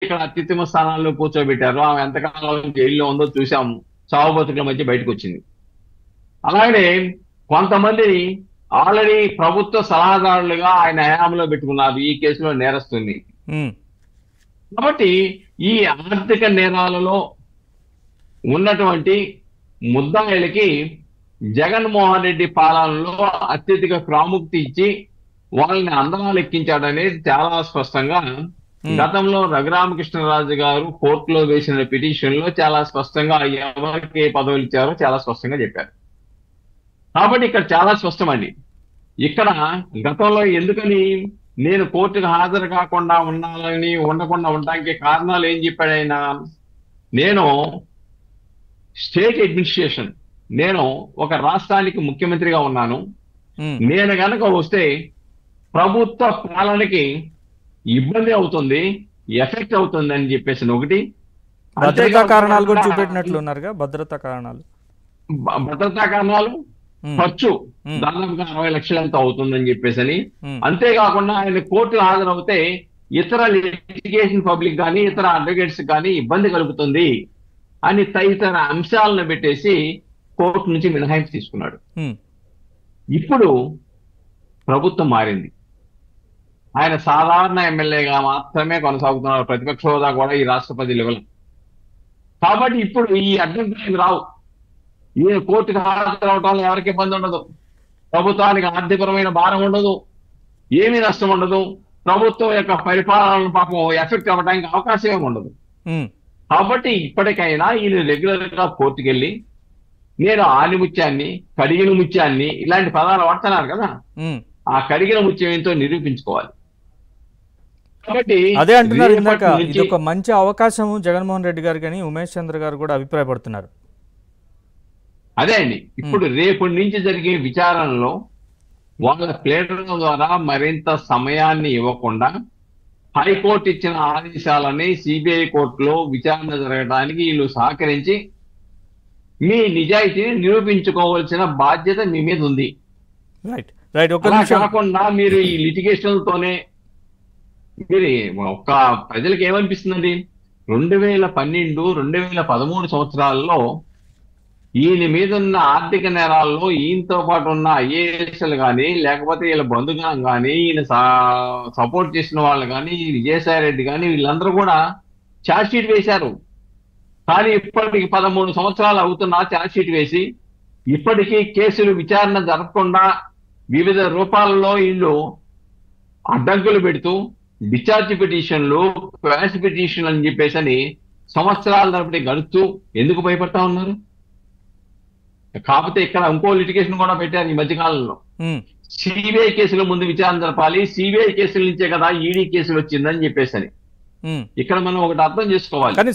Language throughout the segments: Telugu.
ఇక్కడ అత్యుత్తమ స్థానాల్లో కూర్చోబెట్టారు. ఆమె ఎంతకాలం జైల్లో ఉందో చూసాము. చావు బతుకుల మధ్య బయటకు వచ్చింది. అలాగే కొంతమందిని ఆల్రెడీ ప్రభుత్వ సలహాదారులుగా ఆయన హయాంలో పెట్టుకున్నారు ఈ కేసులో నేరస్తుంది. ఉమ్, కాబట్టి ఈ ఆర్థిక నేరాలలో ఉన్నటువంటి ముద్దాయిలకి జగన్మోహన్ రెడ్డి పాలనలో అత్యధిక ప్రాముఖ్యత ఇచ్చి వాళ్ళని అందరాలు ఎక్కించాడనేది చాలా స్పష్టంగా గతంలో రఘురామకృష్ణరాజు గారు కోర్టులో వేసిన పిటిషన్ లో చాలా స్పష్టంగా ఎవరికి పదవులు ఇచ్చారో చాలా స్పష్టంగా చెప్పారు. కాబట్టి ఇక్కడ చాలా స్పష్టమండి. ఇక్కడ గతంలో ఎందుకని నేను కోర్టుకు హాజరు కాకుండా ఉండకుండా ఉండడానికి కారణాలు ఏం చెప్పాడు ఆయన? నేను స్టేట్ అడ్మినిస్ట్రేషన్, నేను ఒక రాష్ట్రానికి ముఖ్యమంత్రిగా ఉన్నాను. ఉమ్, నేను గనక వస్తే ప్రభుత్వ పాలనకి ఇబ్బంది అవుతుంది, ఎఫెక్ట్ అవుతుంది అని చెప్పేసి ఒకటి. భద్రతా కారణాలు కూడా చూపెట్టినట్లున్నారుగా. భద్రతా కారణాలు, భద్రతా కారణాలు, ఖర్చు దాదాపుగా 60 లక్షలు ఎంత అవుతుందని చెప్పేసి. అంతేకాకుండా ఆయన కోర్టుకు హాజరవుతే ఇతర లిటిగేషన్ పబ్లిక్ కానీ ఇతర అడ్వకేట్స్ కానీ ఇబ్బంది కలుగుతుంది అని తదితర అంశాలను పెట్టేసి కోర్టు నుంచి మినహాయింపు తీసుకున్నాడు. ఇప్పుడు ప్రభుత్వం మారింది. ఆయన సాధారణ ఎమ్మెల్యేగా మాత్రమే కొనసాగుతున్నారు. ప్రతిపక్ష హోదా కూడా ఈ రాష్ట్రపతి లెవెల్. కాబట్టి ఇప్పుడు ఈ అడ్డంకులు రావు. ఈయన కోర్టుకు హాజరవటంలో ఎవరికి ఇబ్బంది ఉండదు, ప్రభుత్వానికి ఆర్థికపరమైన భారం ఉండదు, ఏమీ నష్టం ఉండదు, ప్రభుత్వం యొక్క పరిపాలన పాపం ఎఫెక్ట్ అవ్వడానికి అవకాశం ఏమి ఉండదు. కాబట్టి ఇప్పటికైనా ఈయన రెగ్యులర్ గా కోర్టుకు వెళ్ళి నేను ఆనిముత్యాన్ని, కడిగిన ముత్యాన్ని ఇలాంటి పదాలు వాడుతున్నారు కదా, ఆ కడిగిన ముత్యం ఏంటో నిరూపించుకోవాలి. కాబట్టి అదే అంటున్నారు ఇందాక, ఇది ఒక మంచి అవకాశం జగన్మోహన్ రెడ్డి గారు కానీ ఉమేష్ చంద్ర గారు కూడా అభిప్రాయపడుతున్నారు. అదే అండి, ఇప్పుడు రేపటి నుంచి జరిగే విచారణలో వాళ్ళ ప్లేటర్ల ద్వారా మరింత సమయాన్ని ఇవ్వకుండా హైకోర్టు ఇచ్చిన ఆదేశాలని సిబిఐ కోర్టులో విచారణ జరగడానికి వీళ్ళు సహకరించి మీ నిజాయితీని నిరూపించుకోవాల్సిన బాధ్యత మీ మీద ఉంది. అలా కాకుండా మీరు ఈ లిటిగేషన్లతోనే మీరు ఒక్క ప్రజలకు ఏమనిపిస్తుందండి, 2012, 2013 సంవత్సరాల్లో ఈయన మీద ఉన్న ఆర్థిక నేరాల్లో ఈయనతో పాటు ఉన్న ఐఏఎస్లు కానీ లేకపోతే వీళ్ళ బంధుగణం కానీ ఈయన సపోర్ట్ చేసిన వాళ్ళు కానీ విజయసాయి రెడ్డి కానీ వీళ్ళందరూ కూడా ఛార్జ్ షీట్ వేశారు. కానీ ఇప్పటికి 13 సంవత్సరాలు అవుతున్నా ఛార్జ్ షీట్ వేసి ఇప్పటికీ కేసులు విచారణ జరగకుండా వివిధ రూపాలలో వీళ్ళు అడ్డంకులు పెడుతూ డిశ్చార్జ్ పిటిషన్లు, క్వాష్ పిటిషన్లు అని చెప్పేసి సంవత్సరాల తరబడి గడుస్తూ ఎందుకు భయపడతా ఉన్నారు? కాకపోతే ఇక్కడ ఇంకో లిటిగేషన్ కూడా పెట్టారు ఈ మధ్యకాలంలో. సిబిఐ కేసుల ముందు విచారణ జరపాలి, సిబిఐ కేసుల నుంచే కదా ఈడీ కేసులు వచ్చిందని చెప్పేసి. ఇక్కడ మనం ఒకటి అర్థం చేసుకోవాలి, కానీ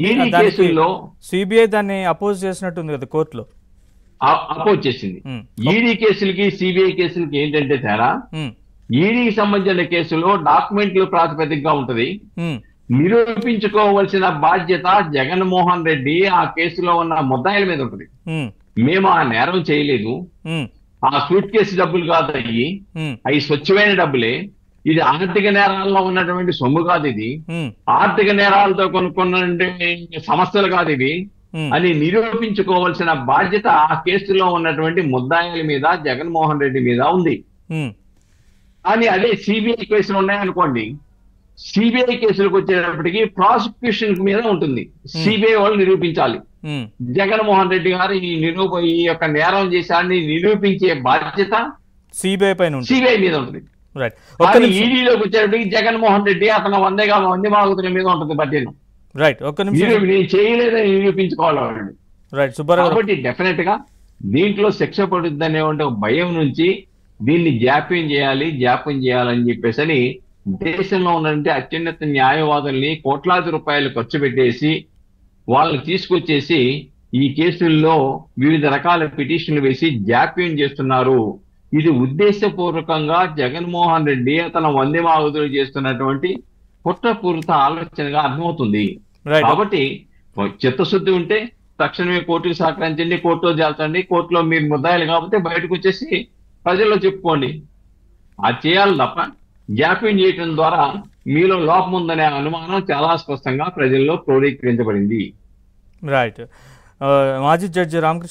ఈడీ కేసుల్లో సిబిఐ దాన్ని అపోజ్ చేసినట్టుంది కదా కోర్టులో. అపోజ్ చేసింది. ఈడీ కేసులకి సిబిఐ కేసులకి ఏంటంటే తేడా, ఈడీకి సంబంధించిన కేసులో డాక్యుమెంట్లు ప్రాతిపదికగా ఉంటది. నిరూపించుకోవాల్సిన బాధ్యత జగన్మోహన్ రెడ్డి ఆ కేసులో ఉన్న ముద్దాయిల మీద ఉంటుంది. మేము ఆ నేరం చేయలేదు, ఆ సూట్ కేసు డబ్బులు కాదు అవి స్వచ్ఛమైన డబ్బులే, ఇది ఆర్థిక నేరాల్లో ఉన్నటువంటి సొమ్ము కాదు, ఇది ఆర్థిక నేరాలతో కొనుక్కున్న సంస్థలు కాదు ఇవి అని నిరూపించుకోవాల్సిన బాధ్యత ఆ కేసులో ఉన్నటువంటి ముద్దాయిల మీద జగన్మోహన్ రెడ్డి మీద ఉంది. కానీ అదే సిబిఐ కేసులు ఉన్నాయనుకోండి, సిబిఐ కేసులకు వచ్చేటప్పటికి ప్రాసిక్యూషన్ మీద ఉంటుంది. సిబిఐ వాళ్ళు నిరూపించాలి, జగన్మోహన్ రెడ్డి గారు ఈ యొక్క నేరం చేశారని నిరూపించే బాధ్యత సిబిఐ మీద ఉంటుంది. ఈడీలోకి వచ్చేటప్పటికి జగన్మోహన్ రెడ్డి అతను వందే బాగుతున్న మీద ఉంటుంది బడ్జెట్. నేను చేయలేదని నిరూపించుకోవాలి. కాబట్టి డెఫినెట్ గా దీంట్లో శిక్ష పడుతుంది అనే భయం నుంచి దీన్ని జాప్యం చేయాలని చెప్పేసి దేశంలో ఉన్నటువంటి అత్యున్నత న్యాయవాదుల్ని కోట్లాది రూపాయలు ఖర్చు పెట్టేసి వాళ్ళని తీసుకొచ్చేసి ఈ కేసుల్లో వివిధ రకాల పిటిషన్లు వేసి జాప్యం చేస్తున్నారు. ఇది ఉద్దేశపూర్వకంగా జగన్మోహన్ రెడ్డి అతను వందే మాగదులు చేస్తున్నటువంటి కుట్రపూరిత ఆలోచనగా అర్థమవుతుంది. కాబట్టి చిత్తశుద్ధి ఉంటే తక్షణమే కోర్టుకు సహకరించండి, కోర్టులో చేల్చండి, కోర్టులో మీరు ముద్దాయిలు కాకపోతే బయటకు వచ్చేసి ప్రజల్లో చెప్పుకోండి. అది చేయాలి తప్ప జాప్యం చేయటం ద్వారా మీలో లోపం ఉందనే అనుమానం చాలా స్పష్టంగా ప్రజల్లో క్రోడీకరించబడింది. రైట్. మాజీ జడ్జి రామకృష్ణ